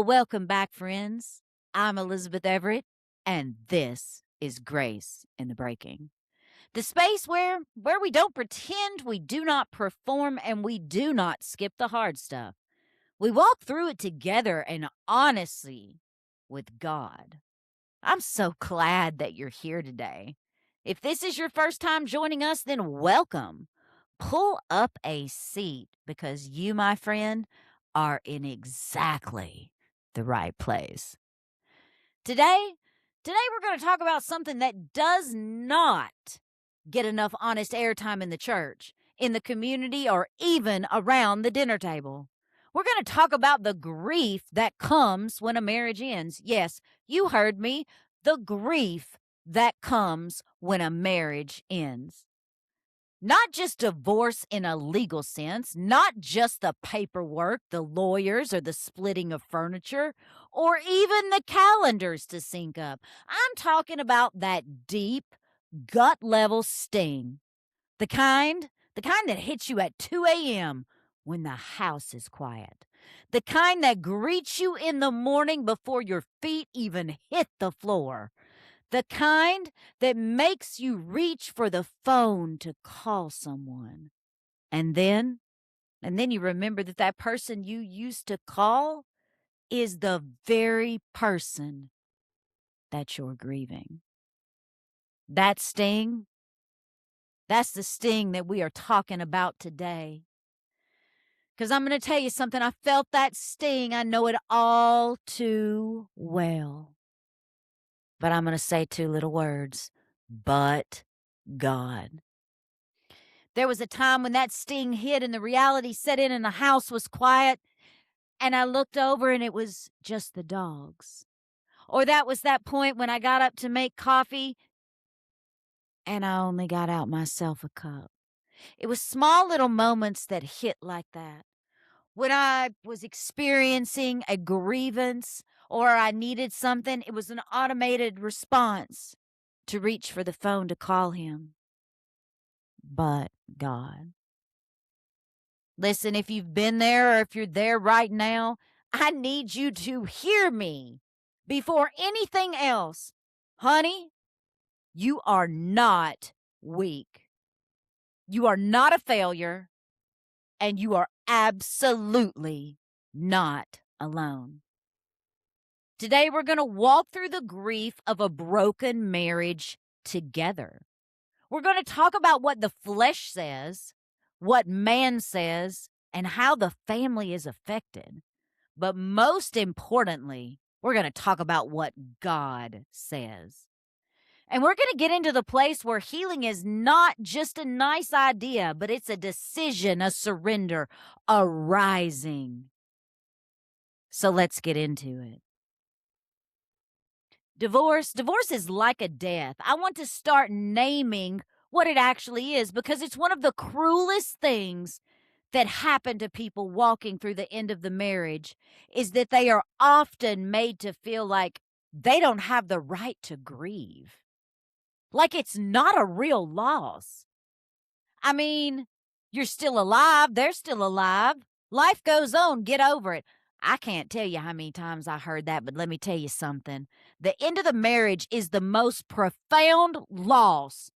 Well, welcome back, friends. I'm Elizabeth Everett, and this is Grace in the Breaking. The space where we don't pretend, we do not perform, and we do not skip the hard stuff. We walk through it together and honestly with God. I'm so glad that you're here today. If this is your first time joining us, then welcome. Pull up a seat because you, my friend, are in exactly the right place. Today, today we're going to talk about something that does not get enough honest airtime in the church, in the community, or even around the dinner table. We're going to talk about the grief that comes when a marriage ends. Yes, you heard me. The grief that comes when a marriage ends. Not just divorce in a legal sense, not just the paperwork, the lawyers, or the splitting of furniture, or even the calendars to sync up. I'm talking about that deep, gut level sting. The kind that hits you at 2 a.m. when the house is quiet. The kind that greets you in the morning before your feet even hit the floor. The kind that makes you reach for the phone to call someone. And then, you remember that that person you used to call is the very person that you're grieving. That sting, that's the sting that we are talking about today. Because I'm going to tell you something. I felt that sting. I know it all too well. But I'm going to say two little words. But God. There was a time when that sting hit and the reality set in and the house was quiet. And I looked over and it was just the dogs. Or that was that point when I got up to make coffee and I only got out myself a cup. It was small little moments that hit like that. When I was experiencing a grievance or I needed something, it was an automated response to reach for the phone to call him. But God. Listen, if you've been there or if you're there right now, I need you to hear me before anything else. Honey, you are not weak. You are not a failure, and you are absolutely not alone. Today, we're going to walk through the grief of a broken marriage together. We're going to talk about what the flesh says, what man says, and how the family is affected. But most importantly, we're going to talk about what God says. And we're going to get into the place where healing is not just a nice idea, but it's a decision, a surrender, a rising. So let's get into it. Divorce is like a death. I want to start naming what it actually is because it's one of the cruelest things that happen to people walking through the end of the marriage is that they are often made to feel like they don't have the right to grieve. Like it's not a real loss. I mean, you're still alive. They're still alive. Life goes on. Get over it. I can't tell you how many times I heard that, but let me tell you something. The end of the marriage is the most profound loss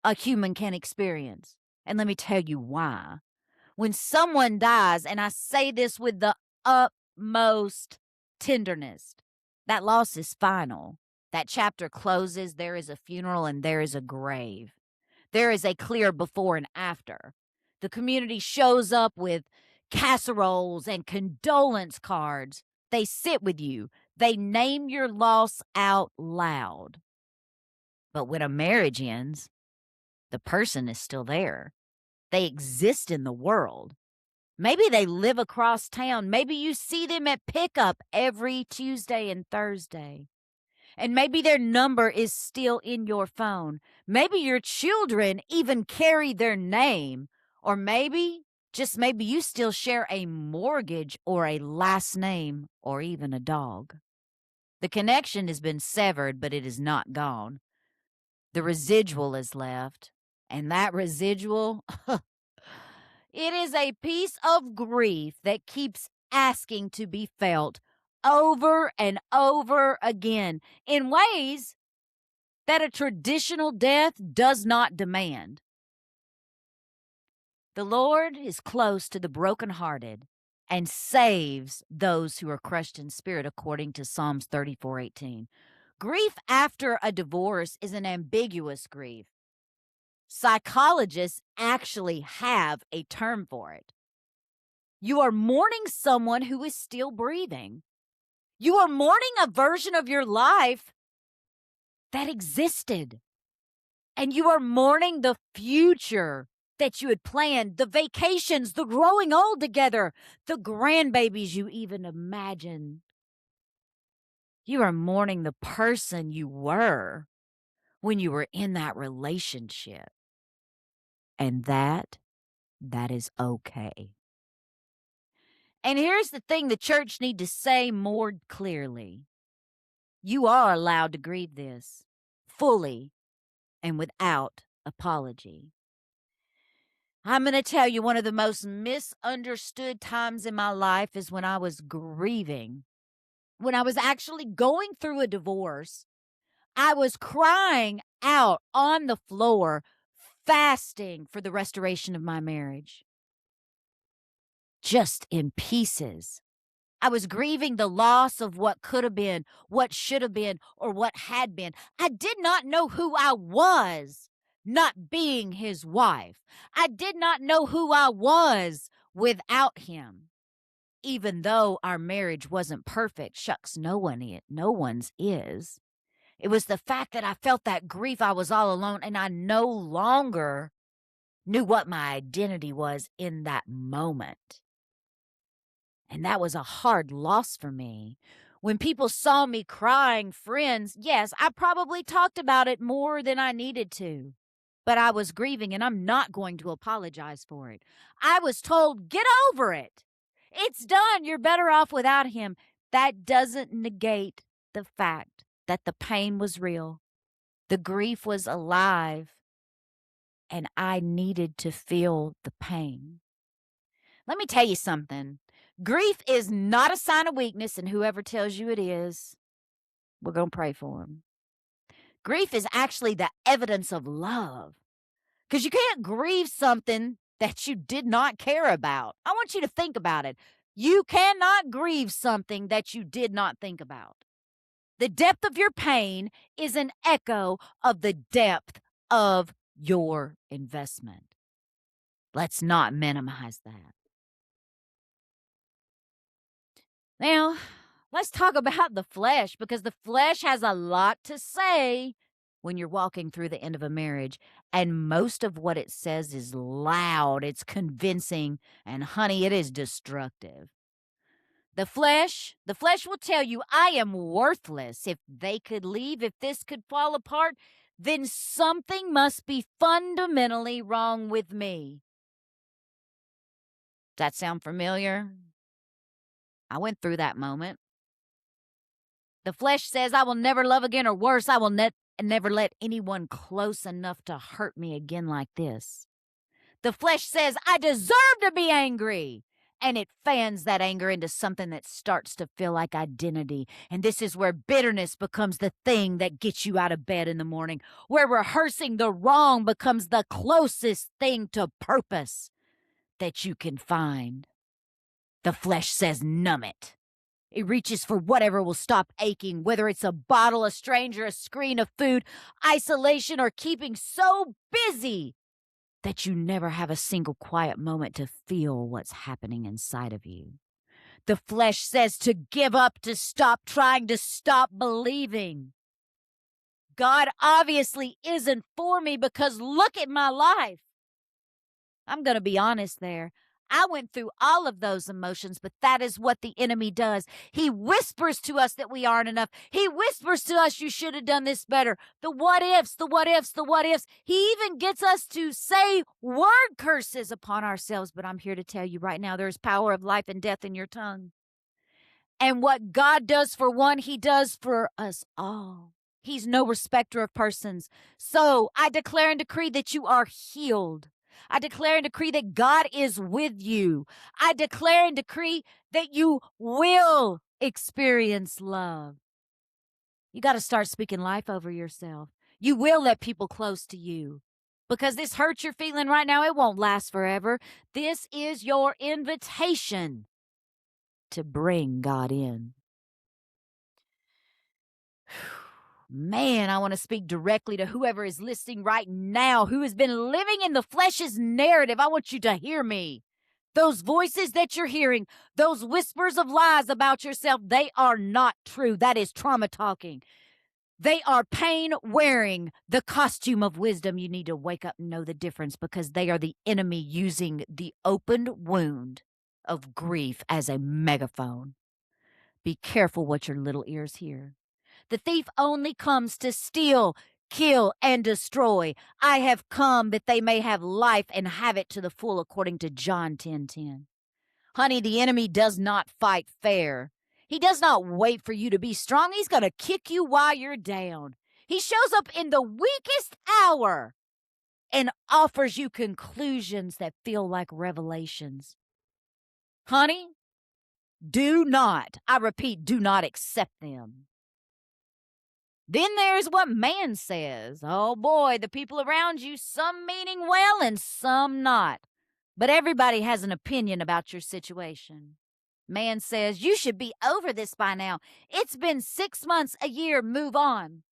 a human can experience. And let me tell you why. When someone dies, and I say this with the utmost tenderness, that loss is final. That chapter closes. There is a funeral and there is a grave. There is a clear before and after. The community shows up with casseroles and condolence cards. They sit with you. They name your loss out loud. But when a marriage ends, the person is still there. They exist in the world. Maybe they live across town. Maybe you see them at pickup every Tuesday and Thursday. And maybe their number is still in your phone. Maybe your children even carry their name. Or maybe, just maybe, you still share a mortgage or a last name or even a dog. The connection has been severed, but it is not gone. The residual is left. And that residual, it is a piece of grief that keeps asking to be felt over and over again in ways that a traditional death does not demand. The Lord is close to the brokenhearted and saves those who are crushed in spirit, according to Psalms 34:18. Grief after a divorce is an ambiguous grief. Psychologists actually have a term for it. You are mourning someone who is still breathing. You are mourning a version of your life that existed. And you are mourning the future that you had planned, the vacations, the growing old together, the grandbabies you even imagined. You are mourning the person you were when you were in that relationship. And that is okay. And here's the thing the church need to say more clearly. You are allowed to grieve this fully and without apology. I'm going to tell you, one of the most misunderstood times in my life is when I was grieving. When I was actually going through a divorce, I was crying out on the floor, fasting for the restoration of my marriage. Just in pieces. I was grieving the loss of what could have been, what should have been, or what had been. I did not know who I was, not being his wife. I did not know who I was without him. Even though our marriage wasn't perfect, shucks, no one's is. It was the fact that I felt that grief. I was all alone, and I no longer knew what my identity was in that moment. And that was a hard loss for me. When people saw me crying, friends, yes, I probably talked about it more than I needed to. But I was grieving, and I'm not going to apologize for it. I was told, get over it. It's done. You're better off without him. That doesn't negate the fact that the pain was real. The grief was alive, and I needed to feel the pain. Let me tell you something. Grief is not a sign of weakness, and whoever tells you it is, we're going to pray for them. Grief is actually the evidence of love, because you can't grieve something that you did not care about. I want you to think about it. You cannot grieve something that you did not think about. The depth of your pain is an echo of the depth of your investment. Let's not minimize that. Now, let's talk about the flesh, because the flesh has a lot to say when you're walking through the end of a marriage. And most of what it says is loud, it's convincing, and honey, it is destructive. The flesh will tell you, I am worthless. If they could leave, if this could fall apart, then something must be fundamentally wrong with me. Does that sound familiar? I went through that moment. The flesh says, I will never love again, or worse, I will never let anyone close enough to hurt me again like this. The flesh says, I deserve to be angry. And it fans that anger into something that starts to feel like identity. And this is where bitterness becomes the thing that gets you out of bed in the morning, where rehearsing the wrong becomes the closest thing to purpose that you can find. The flesh says, numb it. It reaches for whatever will stop aching, whether it's a bottle, a stranger, a screen, of food, isolation, or keeping so busy that you never have a single quiet moment to feel what's happening inside of you. The flesh says to give up, to stop trying, to stop believing. God obviously isn't for me, because look at my life. I'm going to be honest there. I went through all of those emotions, but that is what the enemy does. He whispers to us that we aren't enough. He whispers to us, you should have done this better. The what ifs, the what ifs, the what ifs. He even gets us to say word curses upon ourselves. But I'm here to tell you right now, there's power of life and death in your tongue. And what God does for one, he does for us all. He's no respecter of persons. So I declare and decree that you are healed. I declare and decree that God is with you. I declare and decree that you will experience love. You got to start speaking life over yourself. You will let people close to you. Because this hurt you're feeling right now, it won't last forever. This is your invitation to bring God in. Man, I want to speak directly to whoever is listening right now who has been living in the flesh's narrative. I want you to hear me. Those voices that you're hearing, those whispers of lies about yourself, they are not true. That is trauma talking. They are pain wearing the costume of wisdom. You need to wake up and know the difference, because they are the enemy using the opened wound of grief as a megaphone. Be careful what your little ears hear. The thief only comes to steal, kill, and destroy. I have come that they may have life and have it to the full, according to John 10:10. Honey, the enemy does not fight fair. He does not wait for you to be strong. He's going to kick you while you're down. He shows up in the weakest hour and offers you conclusions that feel like revelations. Honey, do not, I repeat, do not accept them. Then there's what man says. Oh boy, the people around you, some meaning well and some not. But everybody has an opinion about your situation. Man says, you should be over this by now. It's been 6 months, a year, move on.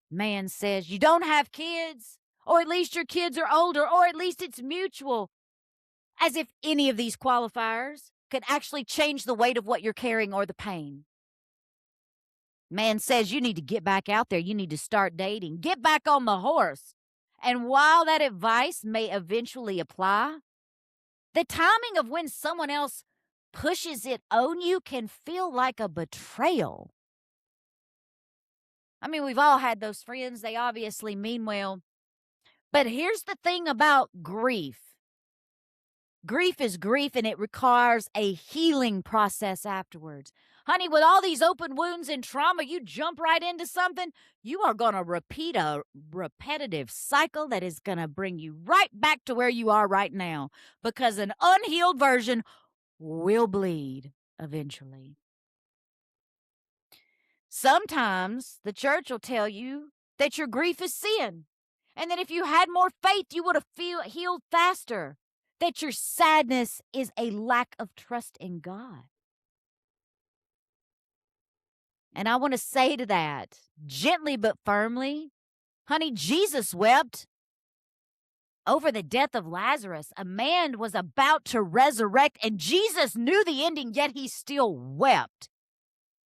Man says, you don't have kids, or at least your kids are older, or at least it's mutual. As if any of these qualifiers could actually change the weight of what you're carrying or the pain. Man says you need to get back out there. You need to start dating. Get back on the horse. And while that advice may eventually apply, the timing of when someone else pushes it on you can feel like a betrayal. I mean, we've all had those friends. They obviously mean well. But here's the thing about grief. Grief is grief, and it requires a healing process afterwards. Honey, with all these open wounds and trauma, you jump right into something, you are going to repeat a repetitive cycle that is going to bring you right back to where you are right now, because an unhealed version will bleed eventually. Sometimes the church will tell you that your grief is sin, and that if you had more faith, you would have healed faster. That your sadness is a lack of trust in God. And I want to say to that, gently but firmly, honey, Jesus wept over the death of Lazarus. A man was about to resurrect, and Jesus knew the ending, yet he still wept.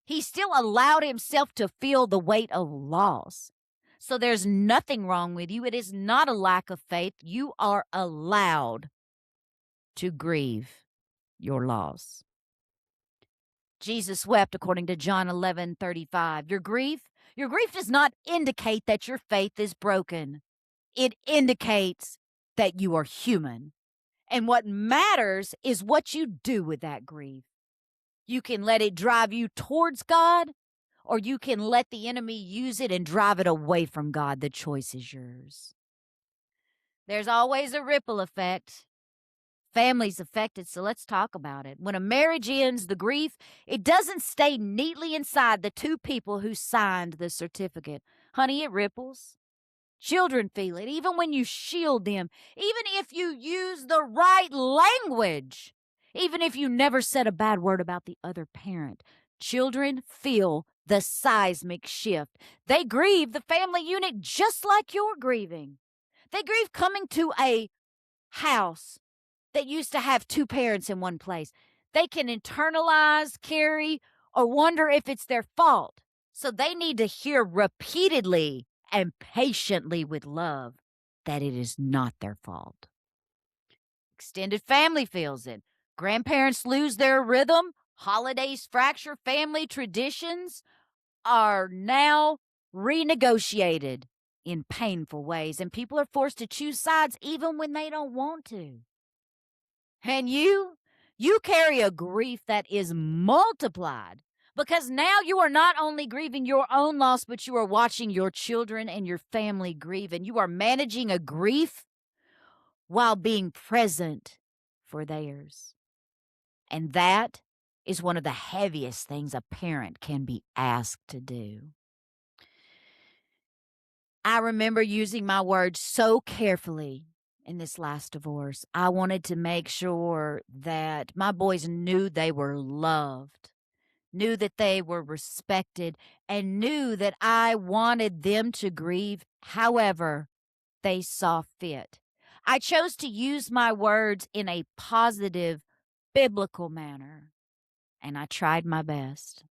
He still allowed himself to feel the weight of loss. So there's nothing wrong with you. It is not a lack of faith. You are allowed to grieve your loss. Jesus wept according to John 11:35. Your grief does not indicate that your faith is broken. It indicates that you are human. And what matters is what you do with that grief. You can let it drive you towards God, or you can let the enemy use it and drive it away from God. The choice is yours. There's always a ripple effect. Families affected, so let's talk about it. When a marriage ends, the grief, it doesn't stay neatly inside the two people who signed the certificate. Honey, it ripples. Children feel it, even when you shield them, even if you use the right language, even if you never said a bad word about the other parent. Children feel the seismic shift. They grieve the family unit just like you're grieving. They grieve coming to a house that used to have two parents in one place. They can internalize, carry, or wonder if it's their fault. So they need to hear repeatedly and patiently with love that it is not their fault. Extended family feels it. Grandparents lose their rhythm. Holidays fracture. Family traditions are now renegotiated in painful ways, and people are forced to choose sides even when they don't want to. And you carry a grief that is multiplied, because now you are not only grieving your own loss, but you are watching your children and your family grieve, and you are managing a grief while being present for theirs. And that is one of the heaviest things a parent can be asked to do. I remember using my words so carefully in this last divorce. I wanted to make sure that my boys knew they were loved, knew that they were respected, and knew that I wanted them to grieve however they saw fit. I chose to use my words in a positive, biblical manner, and I tried my best.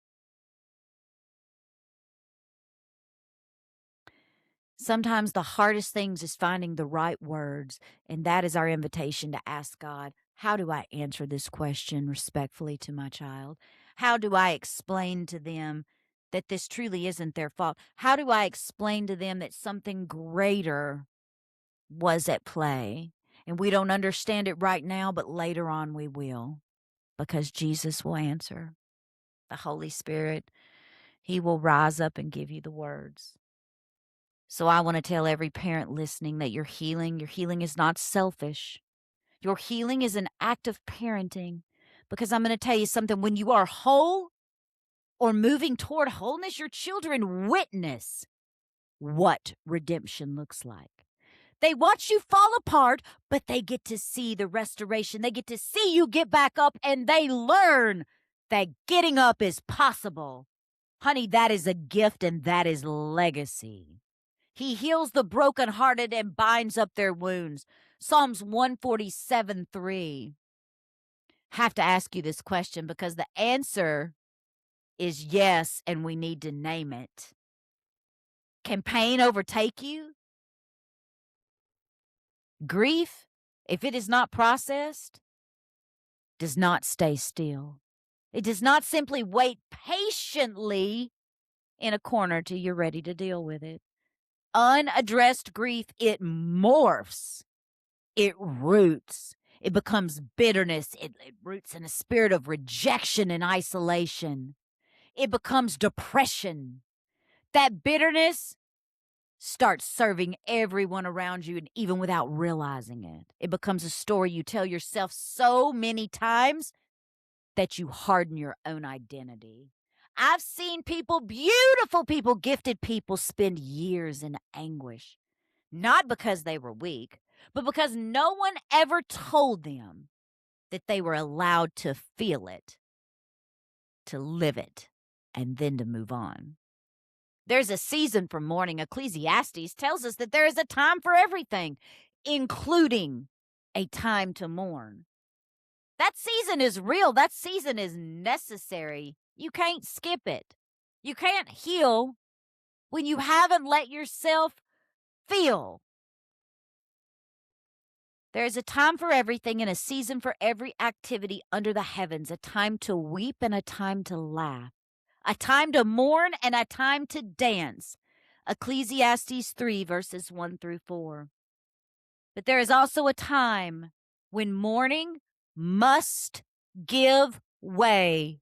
Sometimes the hardest things is finding the right words, and that is our invitation to ask God, how do I answer this question respectfully to my child? How do I explain to them that this truly isn't their fault? How do I explain to them that something greater was at play? And we don't understand it right now, but later on we will, because Jesus will answer. The Holy Spirit, He will rise up and give you the words. So I want to tell every parent listening that your healing is not selfish. Your healing is an act of parenting. Because I'm going to tell you something, when you are whole or moving toward wholeness, your children witness what redemption looks like. They watch you fall apart, but they get to see the restoration. They get to see you get back up, and they learn that getting up is possible. Honey, that is a gift, and that is legacy. He heals the brokenhearted and binds up their wounds. Psalms 147:3. Have to ask you this question because the answer is yes, and we need to name it. Can pain overtake you? Grief, if it is not processed, does not stay still. It does not simply wait patiently in a corner till you're ready to deal with it. Unaddressed grief, it morphs. It roots. It becomes bitterness. It roots in a spirit of rejection and isolation. It becomes depression. That bitterness starts serving everyone around you, and even without realizing it. It becomes a story you tell yourself so many times that you harden your own identity. I've seen people, beautiful people, gifted people, spend years in anguish. Not because they were weak, but because no one ever told them that they were allowed to feel it, to live it, and then to move on. There's a season for mourning. Ecclesiastes tells us that there is a time for everything, including a time to mourn. That season is real. That season is necessary. You can't skip it. You can't heal when you haven't let yourself feel. There is a time for everything and a season for every activity under the heavens, a time to weep and a time to laugh, a time to mourn and a time to dance. Ecclesiastes 3, verses 1-4. But there is also a time when mourning must give way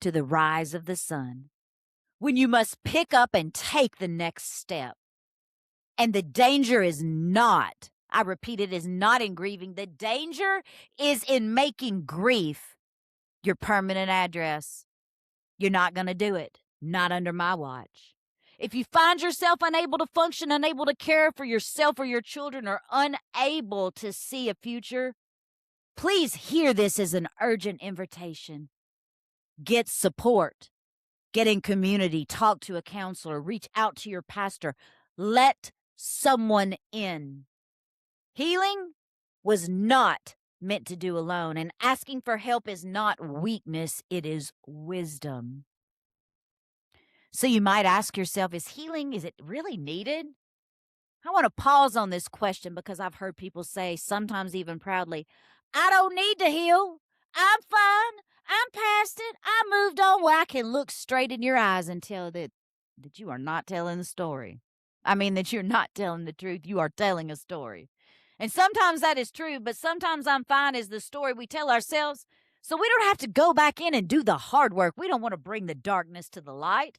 to the rise of the sun, when you must pick up and take the next step. And the danger is not, I repeat, it is not in grieving. The danger is in making grief your permanent address. You're not going to do it. Not under my watch. If you find yourself unable to function, unable to care for yourself or your children, or unable to see a future, please hear this as an urgent invitation. Get support. Get in community. Talk to a counselor. Reach out to your pastor. Let someone in. Healing was not meant to do alone, and asking for help is not weakness, it is wisdom. So you might ask yourself, is it really needed? I want to pause on this question because I've heard people say, sometimes even proudly, I don't need to heal. I'm fine. I'm past it. I moved on. Well, I can look straight in your eyes and tell that you are not telling the story. I mean, that you're not telling the truth. You are telling a story. And sometimes that is true, but sometimes I'm fine is the story we tell ourselves. So we don't have to go back in and do the hard work. We don't want to bring the darkness to the light.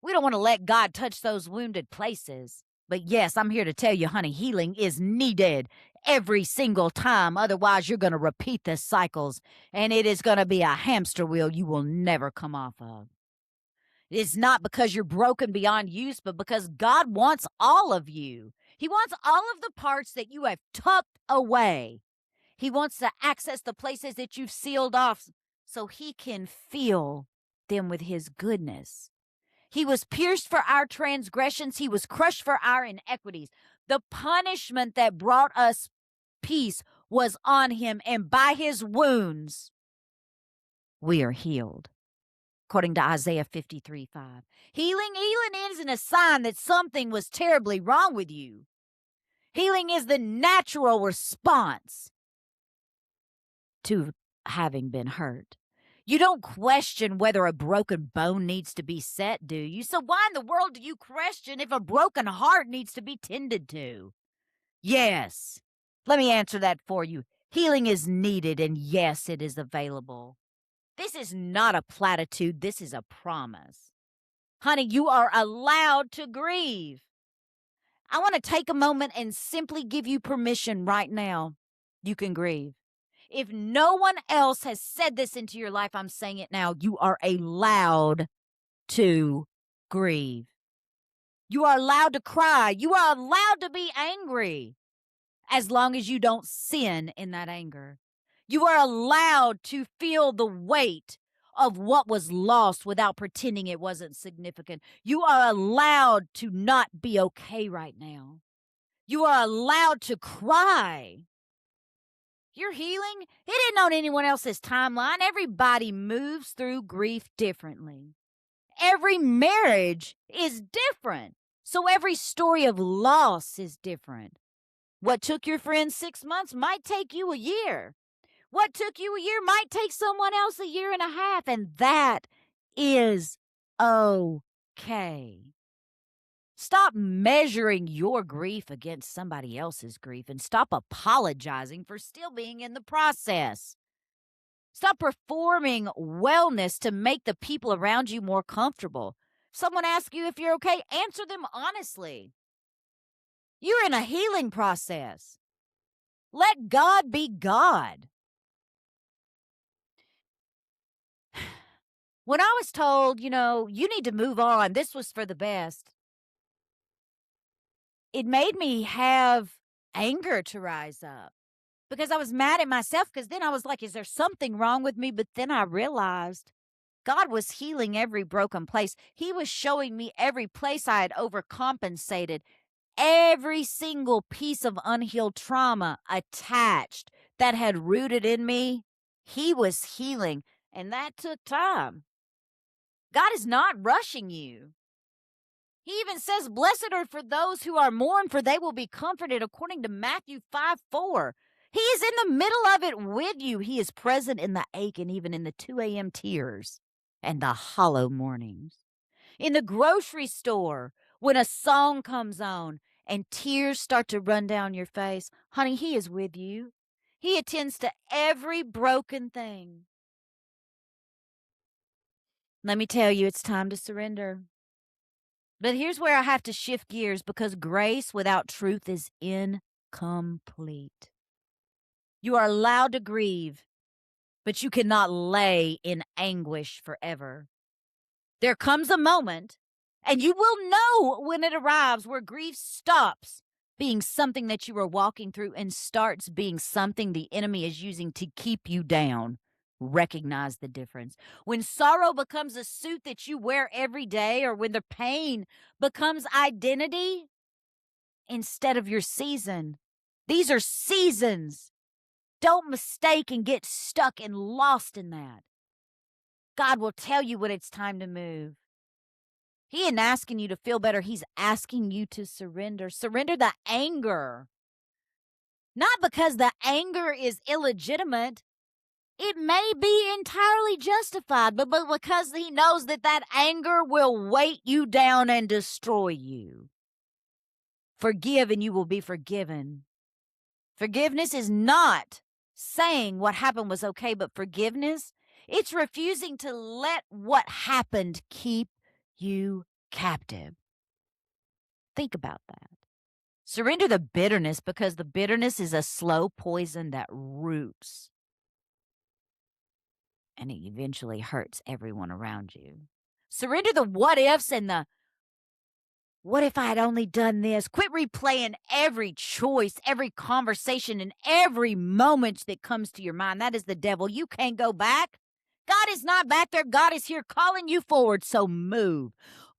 We don't want to let God touch those wounded places. But yes, I'm here to tell you, honey, healing is needed every single time. Otherwise, you're going to repeat the cycles, and it is going to be a hamster wheel you will never come off of. It's not because you're broken beyond use, but because God wants all of you. He wants all of the parts that you have tucked away. He wants to access the places that you've sealed off so he can fill them with his goodness. He was pierced for our transgressions. He was crushed for our inequities. The punishment that brought us peace was on him, and by his wounds, we are healed. According to Isaiah 53:5. Healing isn't a sign that something was terribly wrong with you. Healing is the natural response to having been hurt. You don't question whether a broken bone needs to be set, do you? So why in the world do you question if a broken heart needs to be tended to? Yes. Let me answer that for you. Healing is needed, and yes, it is available. This is not a platitude. This is a promise. Honey, you are allowed to grieve. I want to take a moment and simply give you permission right now. You can grieve. If no one else has said this into your life, I'm saying it now. You are allowed to grieve. You are allowed to cry. You are allowed to be angry as long as you don't sin in that anger. You are allowed to feel the weight of what was lost without pretending it wasn't significant. You are allowed to not be okay right now. You are allowed to cry. Your healing, it isn't on anyone else's timeline. Everybody moves through grief differently. Every marriage is different. So every story of loss is different. What took your friend 6 months might take you a year. What took you a year might take someone else a year and a half, and that is okay. Stop measuring your grief against somebody else's grief, and stop apologizing for still being in the process. Stop performing wellness to make the people around you more comfortable. If someone asks you if you're okay, answer them honestly. You're in a healing process. Let God be God. When I was told, you need to move on, this was for the best, it made me have anger to rise up because I was mad at myself, because then I was like, is there something wrong with me? But then I realized God was healing every broken place. He was showing me every place I had overcompensated, every single piece of unhealed trauma attached that had rooted in me. He was healing, and that took time. God is not rushing you. He even says, blessed are for those who are mourn, for they will be comforted, according to Matthew 5:4. He is in the middle of it with you. He is present in the ache and even in the 2 a.m. tears and the hollow mornings. In the grocery store, when a song comes on and tears start to run down your face, honey, he is with you. He attends to every broken thing. Let me tell you, it's time to surrender. But here's where I have to shift gears, because grace without truth is incomplete. You are allowed to grieve, but you cannot lay in anguish forever. There comes a moment, and you will know when it arrives, where grief stops being something that you are walking through and starts being something the enemy is using to keep you down. Recognize the difference. When sorrow becomes a suit that you wear every day, or when the pain becomes identity instead of your season. These are seasons. Don't mistake and get stuck and lost in that. God will tell you when it's time to move. He isn't asking you to feel better. He's asking you to surrender. Surrender the anger. Not because the anger is illegitimate. It may be entirely justified, but because he knows that that anger will weight you down and destroy you. Forgive and you will be forgiven. Forgiveness is not saying what happened was okay, but forgiveness, it's refusing to let what happened keep you captive. Think about that. Surrender the bitterness, because the bitterness is a slow poison that roots and it eventually hurts everyone around you. Surrender the what ifs and the what if I had only done this? Quit replaying every choice, every conversation, and every moment that comes to your mind. That is the devil. You can't go back. God is not back there. God is here calling you forward. So move.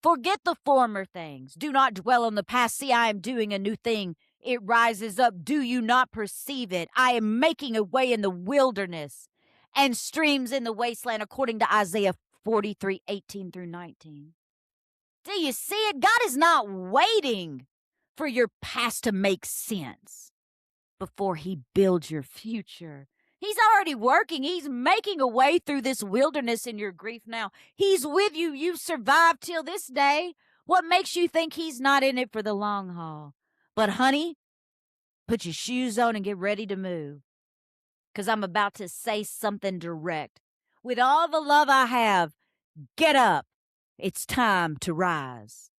Forget the former things. Do not dwell on the past. See, I am doing a new thing. It rises up. Do you not perceive it? I am making a way in the wilderness and streams in the wasteland, according to Isaiah 43:18-19. Do you see it? God is not waiting for your past to make sense before he builds your future. He's already working. He's making a way through this wilderness in your grief now. He's with you. You've survived till this day. What makes you think he's not in it for the long haul? But honey, put your shoes on and get ready to move, because I'm about to say something direct. With all the love I have, get up. It's time to rise.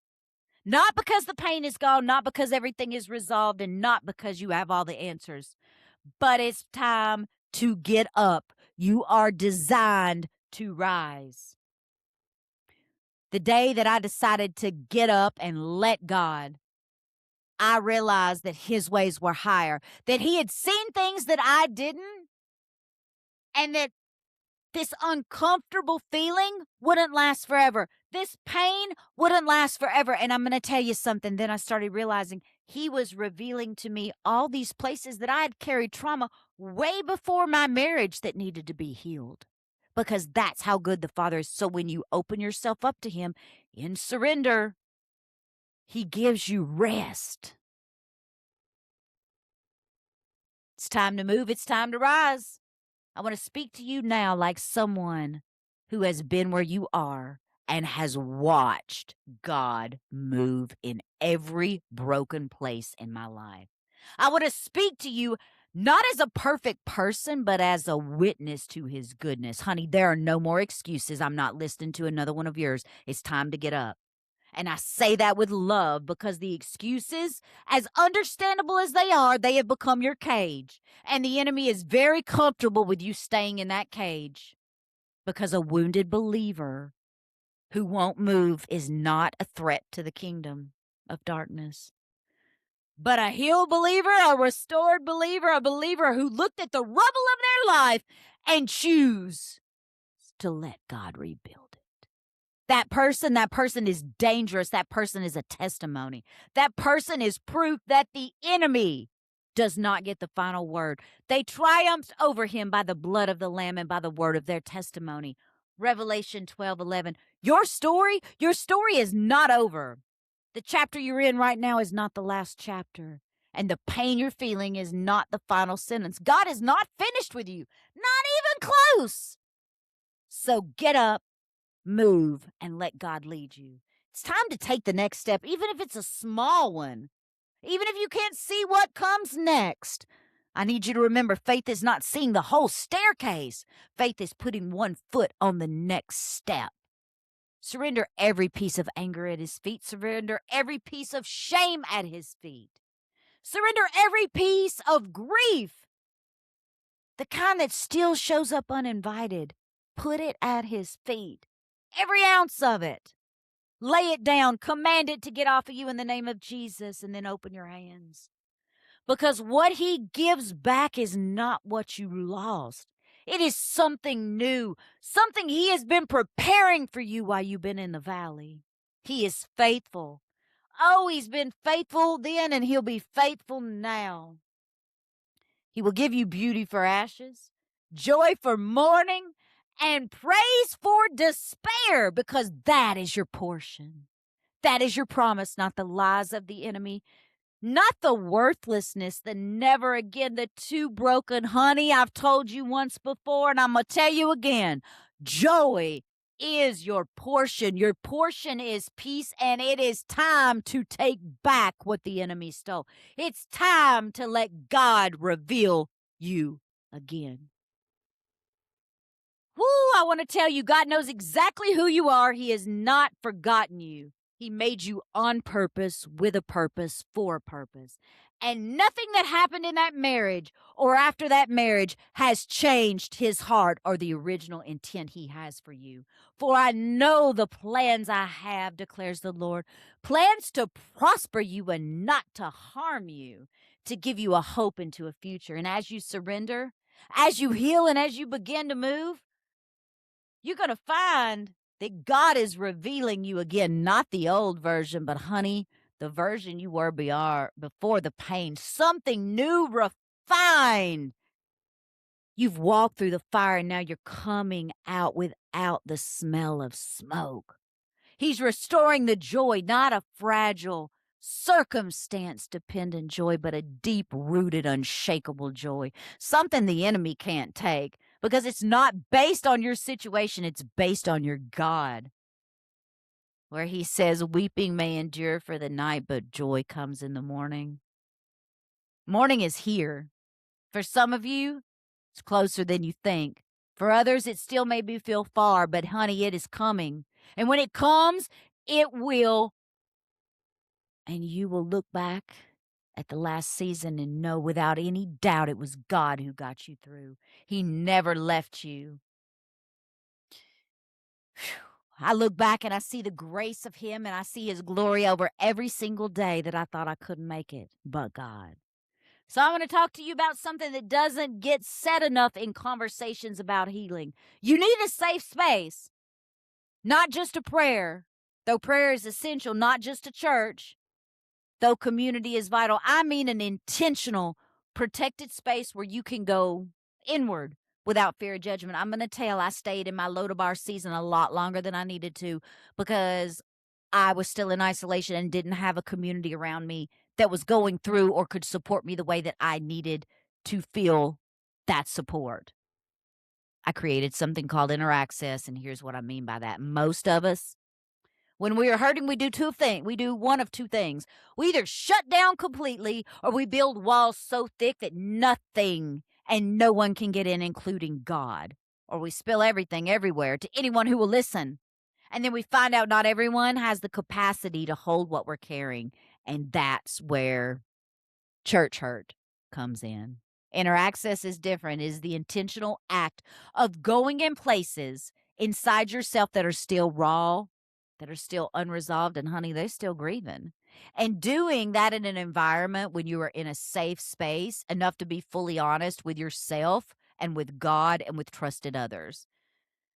Not because the pain is gone, not because everything is resolved, and not because you have all the answers, but it's time to get up. You are designed to rise. The day that I decided to get up and let God, I realized that his ways were higher, that he had seen things that I didn't, and that this uncomfortable feeling wouldn't last forever. This pain wouldn't last forever. And I'm going to tell you something. Then I started realizing he was revealing to me all these places that I had carried trauma way before my marriage that needed to be healed. Because that's how good the Father is. So when you open yourself up to him in surrender, he gives you rest. It's time to move. It's time to rise. I want to speak to you now like someone who has been where you are and has watched God move in every broken place in my life. I want to speak to you not as a perfect person, but as a witness to his goodness. Honey, there are no more excuses. I'm not listening to another one of yours. It's time to get up. And I say that with love, because the excuses, as understandable as they have become your cage. And the enemy is very comfortable with you staying in that cage, because a wounded believer who won't move is not a threat to the kingdom of darkness. But a healed believer, a restored believer, a believer who looked at the rubble of their life and choose to let God rebuild it. That person is dangerous. That person is a testimony. That person is proof that the enemy does not get the final word. They triumphed over him by the blood of the Lamb and by the word of their testimony. Revelation 12:11. Your story is not over. The chapter you're in right now is not the last chapter. And the pain you're feeling is not the final sentence. God is not finished with you. Not even close. So get up, move, and let God lead you. It's time to take the next step, even if it's a small one. Even if you can't see what comes next. I need you to remember, faith is not seeing the whole staircase. Faith is putting one foot on the next step. Surrender every piece of anger at his feet. Surrender every piece of shame at his feet. Surrender every piece of grief, the kind that still shows up uninvited. Put it at his feet. Every ounce of it. Lay it down. Command it to get off of you in the name of Jesus, and then open your hands. Because what he gives back is not what you lost. It is something new, something he has been preparing for you while you've been in the valley. He is faithful. Oh, he's been faithful then, and he'll be faithful now. He will give you beauty for ashes, joy for mourning, and praise for despair, because that is your portion. That is your promise, not the lies of the enemy, not the worthlessness, the never again, the too broken. Honey, I've told you once before, and I'm going to tell you again. Joy is your portion. Your portion is peace, and it is time to take back what the enemy stole. It's time to let God reveal you again. Woo, I want to tell you, God knows exactly who you are. He has not forgotten you. He made you on purpose, with a purpose, for a purpose. And nothing that happened in that marriage or after that marriage has changed his heart or the original intent he has for you. For I know the plans I have, declares the Lord, plans to prosper you and not to harm you, to give you a hope into a future. And as you surrender, as you heal, and as you begin to move, you're going to find that God is revealing you again, not the old version, but honey, the version you were before the pain, something new, refined. You've walked through the fire and now you're coming out without the smell of smoke. He's restoring the joy, not a fragile, circumstance dependent joy, but a deep rooted, unshakable joy. Something the enemy can't take because it's not based on your situation, it's based on your God. Where he says, weeping may endure for the night, but joy comes in the morning. Morning is here. For some of you, it's closer than you think. For others, it still may feel far, but honey, it is coming. And when it comes, it will. And you will look back at the last season and know without any doubt it was God who got you through. He never left you. I look back and I see the grace of him and I see his glory over every single day that I thought I couldn't make it, but God. So I want to talk to you about something that doesn't get said enough in conversations about healing. You need a safe space, not just a prayer, though prayer is essential, not just a church, though community is vital. I mean an intentional, protected space where you can go inward without fear of judgment. I'm going to tell I stayed in my Lodabar season a lot longer than I needed to because I was still in isolation and didn't have a community around me that was going through or could support me the way that I needed to feel that support. I created something called Inner Access, and here's what I mean by that. Most of us, when we are hurting, we do two things. We do one of two things. We either shut down completely or we build walls so thick that nothing and no one can get in, including God. Or we spill everything everywhere to anyone who will listen. And then we find out not everyone has the capacity to hold what we're carrying. And that's where church hurt comes in. Inner access is different. It is the intentional act of going in places inside yourself that are still raw, that are still unresolved, and honey, they're still grieving. And doing that in an environment when you are in a safe space, enough to be fully honest with yourself and with God and with trusted others.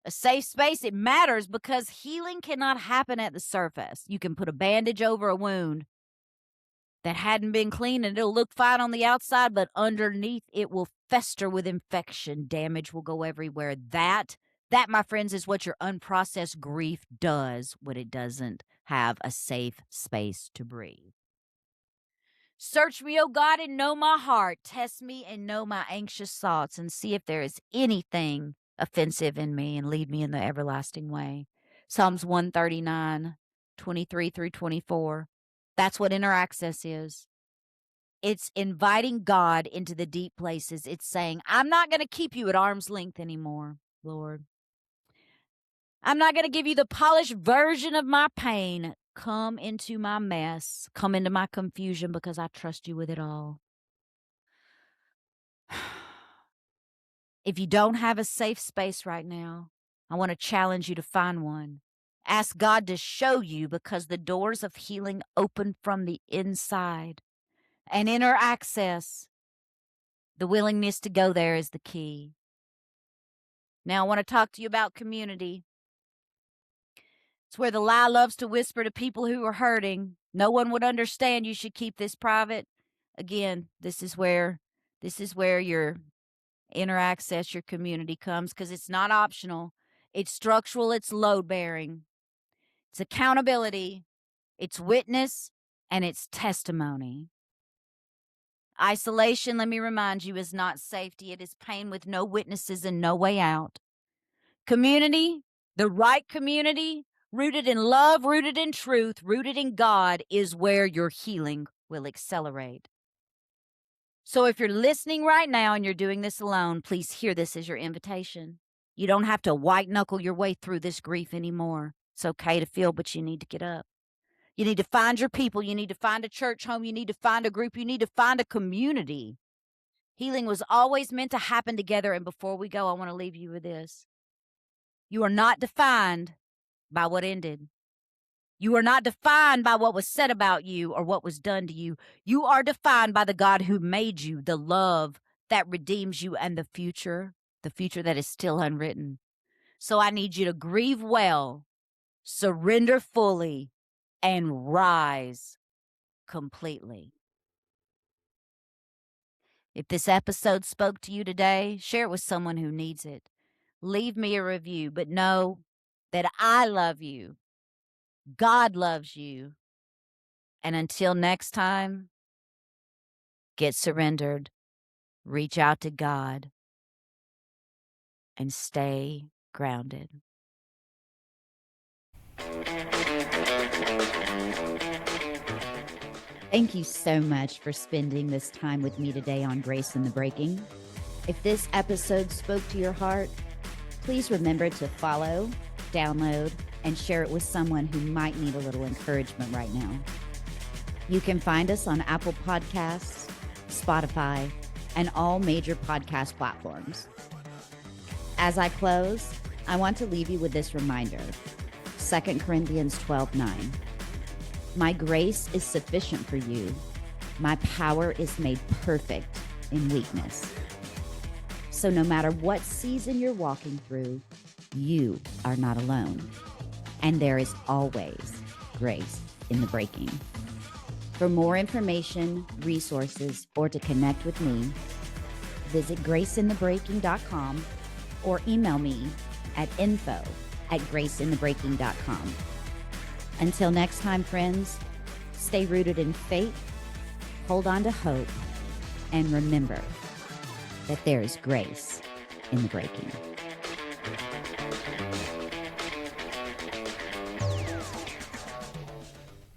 A safe space, it matters because healing cannot happen at the surface. You can put a bandage over a wound that hadn't been cleaned and it'll look fine on the outside, but underneath it will fester with infection. Damage will go everywhere. That, my friends, is what your unprocessed grief does when it doesn't have a safe space to breathe. Search me, O God, and know my heart. Test me and know my anxious thoughts, and see if there is anything offensive in me, and lead me in the everlasting way. Psalms 139, 23 through 24. That's what inner access is. It's inviting God into the deep places. It's saying, I'm not going to keep you at arm's length anymore, Lord. I'm not going to give you the polished version of my pain. Come into my mess. Come into my confusion because I trust you with it all. If you don't have a safe space right now, I want to challenge you to find one. Ask God to show you because the doors of healing open from the inside. And inner access, the willingness to go there is the key. Now, I want to talk to you about community. It's where the lie loves to whisper to people who are hurting. No one would understand. You should keep this private. Again, this is where your inner access, your community comes, because it's not optional. It's structural. It's load bearing. It's accountability. It's witness, and it's testimony. Isolation, let me remind you, is not safety. It is pain with no witnesses and no way out. Community, the right community, rooted in love, rooted in truth, rooted in God, is where your healing will accelerate. So if you're listening right now and you're doing this alone, please hear this as your invitation. You don't have to white knuckle your way through this grief anymore. It's okay to feel, but you need to get up. You need to find your people. You need to find a church home. You need to find a group. You need to find a community. Healing was always meant to happen together. And before we go, I want to leave you with this. You are not defined by what ended. You are not defined by what was said about you or what was done to you. You are defined by the God who made you, the love that redeems you, and the future that is still unwritten. So I need you to grieve well, surrender fully, and rise completely. If this episode spoke to you today, share it with someone who needs it. Leave me a review, but know that I love you. God loves you. And until next time, get surrendered, reach out to God, and stay grounded. Thank you so much for spending this time with me today on Grace in the Breaking. If this episode spoke to your heart, please remember to follow, download, and share it with someone who might need a little encouragement right now. You can find us on Apple Podcasts, Spotify, and all major podcast platforms. As I close, I want to leave you with this reminder, 2 Corinthians 12:9. My grace is sufficient for you. My power is made perfect in weakness. So no matter what season you're walking through, you are not alone. And there is always grace in the breaking. For more information, resources, or to connect with me, visit graceinthebreaking.com or email me at info@graceinthebreaking.com. Until next time, friends, stay rooted in faith, hold on to hope, and remember that there is grace in the breaking.